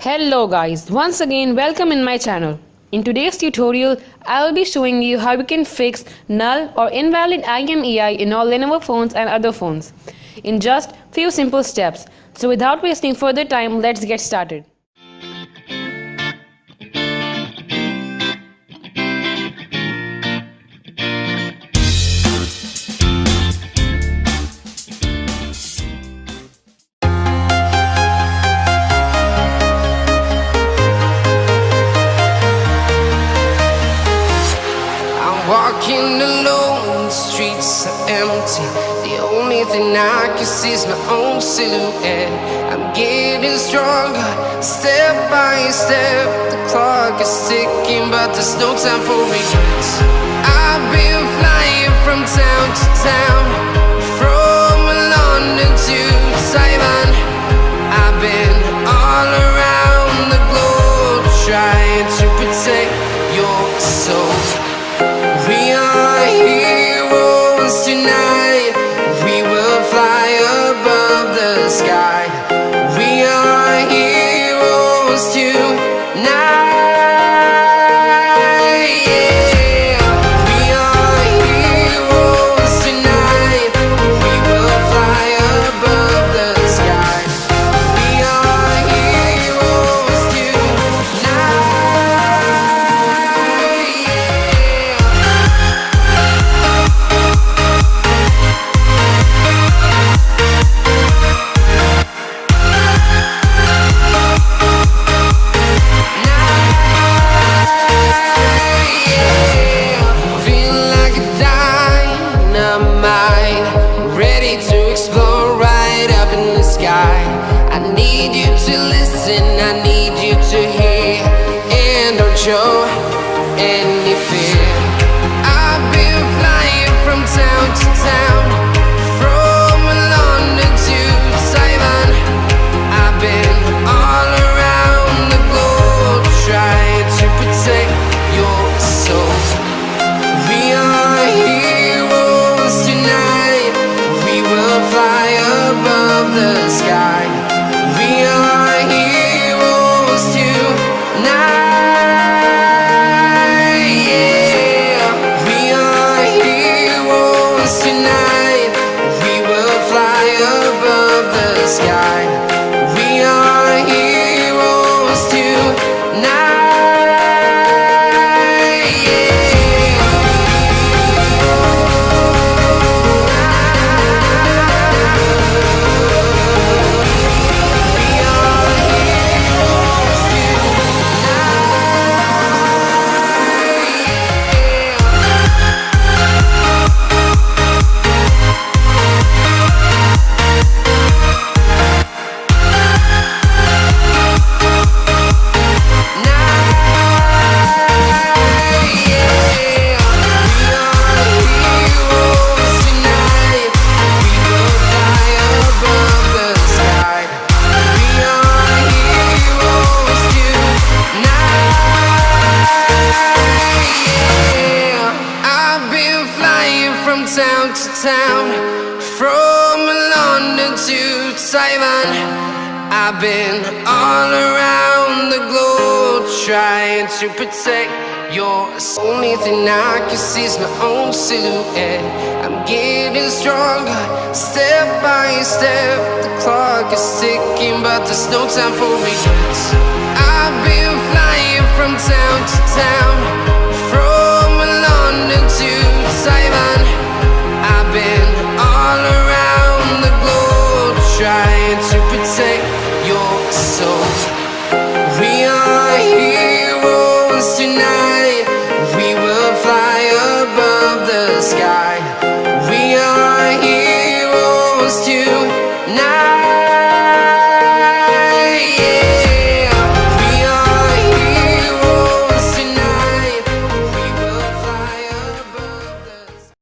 Hello guys, once again welcome in my channel. In today's tutorial, I will be showing you how you can fix null or invalid IMEI in all Lenovo phones and other phones in just few simple steps. So without wasting further time, let's get started. Walking alone, the streets are empty. The only thing I can see is my own silhouette. I'm getting stronger, step by step. The clock is ticking, but there's no time for regrets. I've been flying from town to town, from London to Taiwan. I've been all around the globe, trying to protect your soul. We are heroes tonight. We will fly above the sky. We are heroes tonight. Yeah. We are heroes tonight. We will fly above the sky. We are heroes tonight. I need you to listen, I need you to hear, and don't show any fear. I've been flying from town to town, from London to Taiwan. I've been all around the globe, trying to protect your soul. We are heroes tonight. We will fly above the sky. We are heroes tonight. Yeah. We are heroes tonight. We will fly above the sky. We are heroes tonight. Town to town, from London to Taiwan. I've been all around the globe, trying to protect your soul. Only thing I can see is my own silhouette. I'm getting stronger, step by step. The clock is ticking, but there's no time for regrets. I've been flying from town to town, from London to Taiwan. I've been all around the globe, trying to protect your soul. We are heroes tonight.